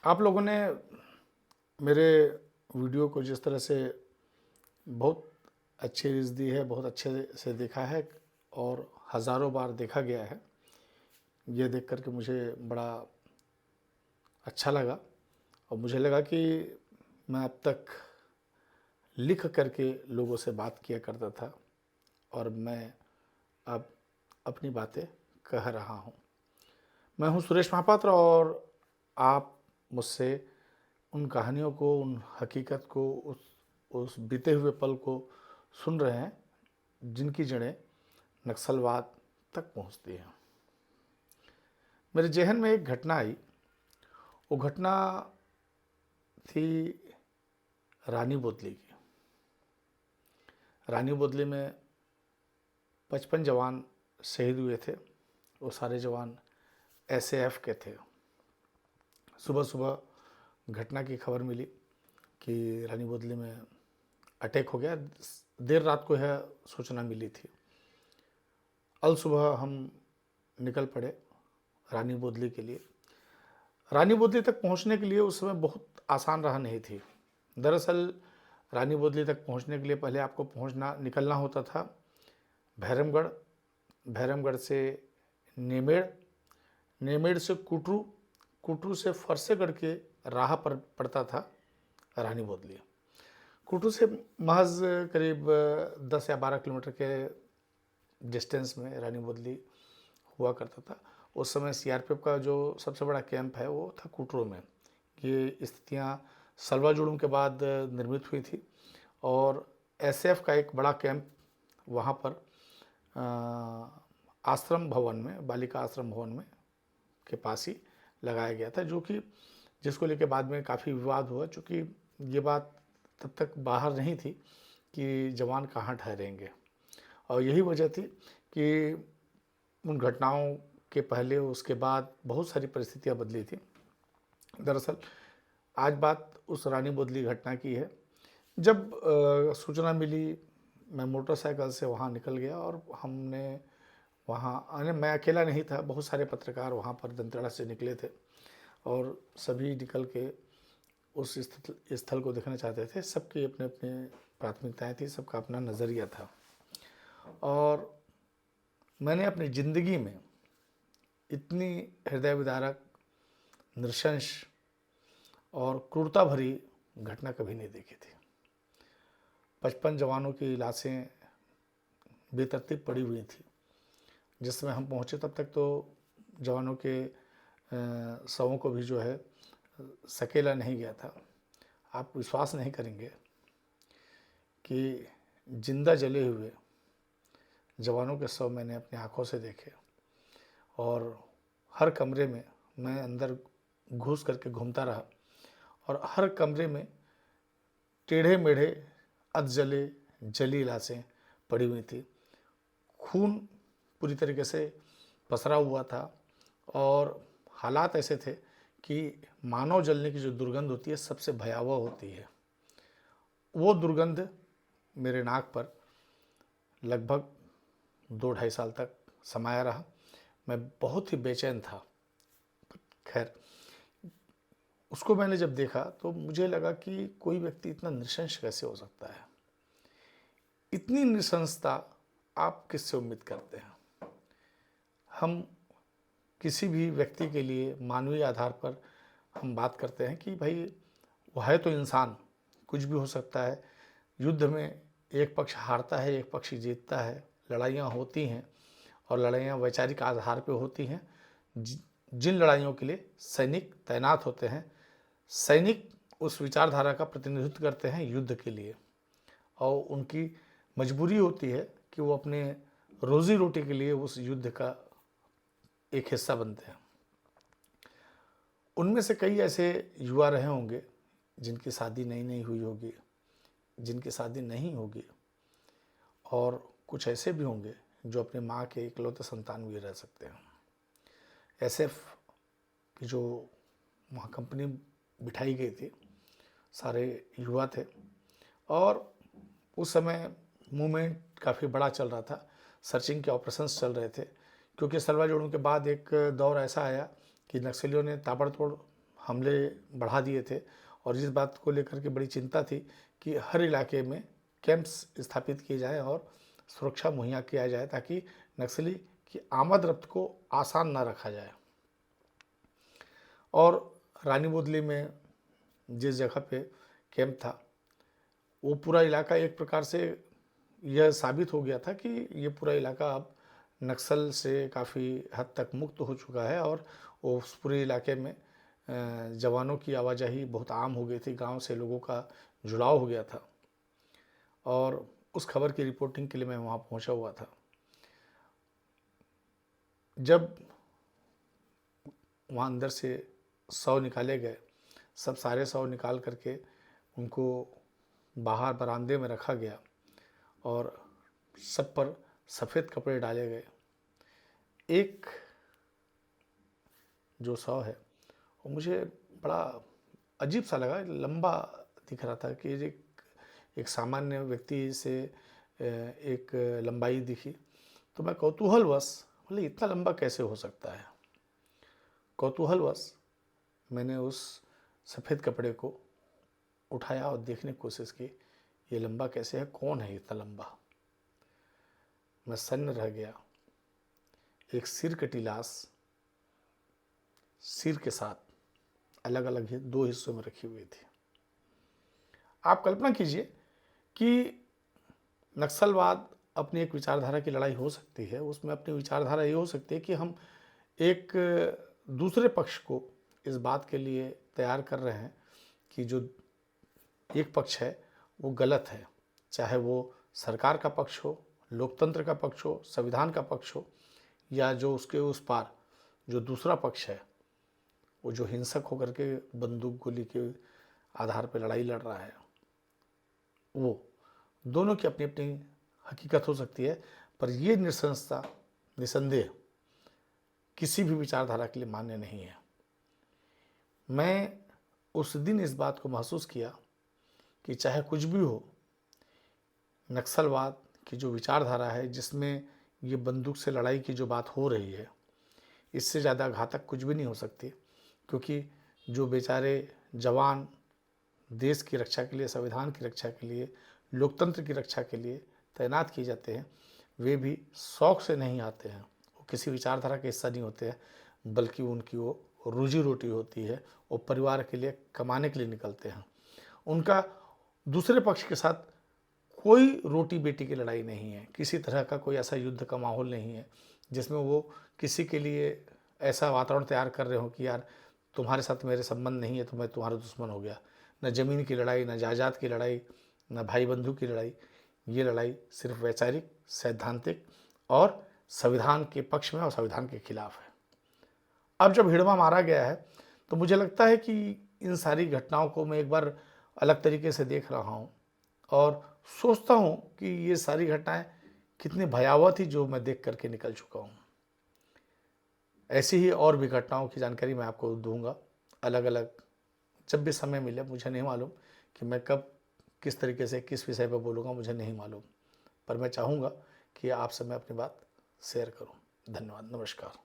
आप लोगों ने मेरे वीडियो को जिस तरह से बहुत अच्छी रीच दी है, बहुत अच्छे से देखा है और हज़ारों बार देखा गया है। ये देख कर के मुझे बड़ा अच्छा लगा और मुझे लगा कि मैं अब तक लिख करके लोगों से बात किया करता था और मैं अब अपनी बातें कह रहा हूँ। मैं हूँ सुरेश महापात्र और आप मुझसे उन कहानियों को, उन हकीकत को, उस बीते हुए पल को सुन रहे हैं जिनकी जड़ें नक्सलवाद तक पहुंचती हैं। मेरे जहन में एक घटना आई। वो घटना थी रानी बोतली की। रानी बोतली में 55 जवान शहीद हुए थे। वो सारे जवान एसएएफ के थे। सुबह सुबह घटना की खबर मिली कि रानी बोतली में अटैक हो गया। देर रात को यह सूचना मिली थी। अल सुबह हम निकल पड़े रानी बोतली के लिए। रानी बोतली तक पहुंचने के लिए उस समय बहुत आसान राह नहीं थी। दरअसल रानी बोतली तक पहुंचने के लिए पहले आपको निकलना होता था भैरमगढ़, भैरमगढ़ से नेमेड़, नेमेड़ से कुटरू, कुटरू से फरसेगढ़ के राह पर पड़ता था रानी बोतली। कुटरू से महज करीब 10 या 12 किलोमीटर के डिस्टेंस में रानी बोतली हुआ करता था। उस समय सीआरपीएफ का जो सबसे बड़ा कैंप है वो था कुटरू में। ये स्थितियाँ सलवा जुड़ूम के बाद निर्मित हुई थी और एसएएफ का एक बड़ा कैंप वहाँ पर आश्रम भवन में, बालिका आश्रम भवन में के पास ही लगाया गया था, जो कि जिसको लेकर बाद में काफ़ी विवाद हुआ, चूँकि ये बात तब तक बाहर नहीं थी कि जवान कहाँ ठहरेंगे। और यही वजह थी कि उन घटनाओं के पहले उसके बाद बहुत सारी परिस्थितियाँ बदली थी। दरअसल आज बात उस रानी बोतली घटना की है। जब सूचना मिली, मैं मोटरसाइकिल से वहाँ निकल गया और हमने वहाँ मैं अकेला नहीं था, बहुत सारे पत्रकार वहाँ पर दंतेवाड़ा से निकले थे और सभी निकल के उस स्थल को देखना चाहते थे। सबकी अपने अपने प्राथमिकताएं थी, सबका अपना नज़रिया था। और मैंने अपनी ज़िंदगी में इतनी हृदय विदारक, नृशंस और क्रूरता भरी घटना कभी नहीं देखी थी। 55 जवानों की लाशें बेतरतीब पड़ी हुई थी। जिस समय हम पहुँचे तब तक तो जवानों के शवों को भी जो है सकेला नहीं गया था। आप विश्वास नहीं करेंगे कि जिंदा जले हुए जवानों के शव मैंने अपनी आँखों से देखे और हर कमरे में मैं अंदर घुस करके घूमता रहा और हर कमरे में टेढ़े मेढ़े अधजले जली लाशें पड़ी हुई थी। खून पूरी तरीके से पसरा हुआ था और हालात ऐसे थे कि मानव जलने की जो दुर्गंध होती है सबसे भयावह होती है। वो दुर्गंध मेरे नाक पर लगभग 2-2.5 साल तक समाया रहा। मैं बहुत ही बेचैन था। खैर, उसको मैंने जब देखा तो मुझे लगा कि कोई व्यक्ति इतना नृशंस कैसे हो सकता है। इतनी नृशंसता आप किससे उम्मीद करते हैं? हम किसी भी व्यक्ति के लिए मानवीय आधार पर हम बात करते हैं कि भाई वो है तो इंसान, कुछ भी हो सकता है। युद्ध में एक पक्ष हारता है, एक पक्ष जीतता है, लड़ाइयाँ होती हैं और लड़ाइयाँ वैचारिक आधार पर होती हैं। जिन लड़ाइयों के लिए सैनिक तैनात होते हैं, सैनिक उस विचारधारा का प्रतिनिधित्व करते हैं युद्ध के लिए और उनकी मजबूरी होती है कि वो अपने रोज़ी रोटी के लिए उस युद्ध का एक हिस्सा बनते हैं। उनमें से कई ऐसे युवा रहे होंगे जिनकी शादी नई नई हुई होगी, जिनकी शादी नहीं होगी, और कुछ ऐसे भी होंगे जो अपने माँ के इकलौते संतान भी रह सकते हैं। एसएफ की जो वहाँ कंपनी बिठाई गई थी, सारे युवा थे और उस समय मूवमेंट काफ़ी बड़ा चल रहा था। सर्चिंग के ऑपरेशंस चल रहे थे, क्योंकि सलवा जोड़ों के बाद एक दौर ऐसा आया कि नक्सलियों ने ताबड़तोड़ हमले बढ़ा दिए थे और इस बात को लेकर के बड़ी चिंता थी कि हर इलाके में कैंप्स स्थापित किए जाएं और सुरक्षा मुहैया किया जाए ताकि नक्सली की आमद रफ्त को आसान ना रखा जाए। और रानी बोदली में जिस जगह पे कैंप था वो पूरा इलाका एक प्रकार से यह साबित हो गया था कि ये पूरा इलाका अब नक्सल से काफ़ी हद तक मुक्त हो चुका है और उस पूरे इलाके में जवानों की आवाजाही बहुत आम हो गई थी, गांव से लोगों का जुड़ाव हो गया था। और उस खबर की रिपोर्टिंग के लिए मैं वहाँ पहुँचा हुआ था। जब वहाँ अंदर से शव निकाले गए, सब सारे शव निकाल करके उनको बाहर बरामदे में रखा गया और सब पर सफ़ेद कपड़े डाले गए। एक जो शव है वो मुझे बड़ा अजीब सा लगा, लंबा दिख रहा था कि एक सामान्य व्यक्ति से एक लंबाई दिखी। तो मैं कौतूहलवश बोले इतना लंबा कैसे हो सकता है। कौतूहलवश मैंने उस सफ़ेद कपड़े को उठाया और देखने की कोशिश की, ये लंबा कैसे है, कौन है इतना लंबा। मैं सन्न रह गया। एक सिर कटी लाश सिर के साथ अलग अलग दो हिस्सों में रखी हुई थी। आप कल्पना कीजिए कि नक्सलवाद अपनी एक विचारधारा की लड़ाई हो सकती है, उसमें अपनी विचारधारा ये हो सकती है कि हम एक दूसरे पक्ष को इस बात के लिए तैयार कर रहे हैं कि जो एक पक्ष है वो गलत है, चाहे वो सरकार का पक्ष हो, लोकतंत्र का पक्ष हो, संविधान का पक्ष हो, या जो उसके उस पार जो दूसरा पक्ष है वो जो हिंसक होकर के बंदूक गोली के आधार पर लड़ाई लड़ रहा है, वो दोनों की अपनी अपनी हकीकत हो सकती है। पर ये निसंदेह किसी भी विचारधारा के लिए मान्य नहीं है। मैं उस दिन इस बात को महसूस किया कि चाहे कुछ भी हो, नक्सलवाद की जो विचारधारा है जिसमें ये बंदूक से लड़ाई की जो बात हो रही है, इससे ज़्यादा घातक कुछ भी नहीं हो सकती। क्योंकि जो बेचारे जवान देश की रक्षा के लिए, संविधान की रक्षा के लिए, लोकतंत्र की रक्षा के लिए तैनात किए जाते हैं, वे भी शौक़ से नहीं आते हैं, वो किसी विचारधारा का हिस्सा नहीं होते हैं, बल्कि उनकी वो रोजी रोटी होती है, वो परिवार के लिए कमाने के लिए निकलते हैं। उनका दूसरे पक्ष के साथ कोई रोटी बेटी की लड़ाई नहीं है, किसी तरह का कोई ऐसा युद्ध का माहौल नहीं है जिसमें वो किसी के लिए ऐसा वातावरण तैयार कर रहे हो कि यार तुम्हारे साथ मेरे संबंध नहीं है तो मैं तुम्हारा दुश्मन हो गया। न ज़मीन की लड़ाई, न जायदाद की लड़ाई, न भाई बंधु की लड़ाई। ये लड़ाई सिर्फ वैचारिक, सैद्धांतिक और संविधान के पक्ष में और संविधान के खिलाफ है। अब जब हिड़वा मारा गया है तो मुझे लगता है कि इन सारी घटनाओं को मैं एक बार अलग तरीके से देख रहा हूँ और सोचता हूँ कि ये सारी घटनाएं कितनी भयावह थी जो मैं देख करके निकल चुका हूँ। ऐसी ही और भी घटनाओं की जानकारी मैं आपको दूंगा अलग अलग, जब भी समय मिले। मुझे नहीं मालूम कि मैं कब किस तरीके से किस विषय पर बोलूँगा, मुझे नहीं मालूम, पर मैं चाहूँगा कि आपसे मैं अपनी बात शेयर करूँ। धन्यवाद, नमस्कार।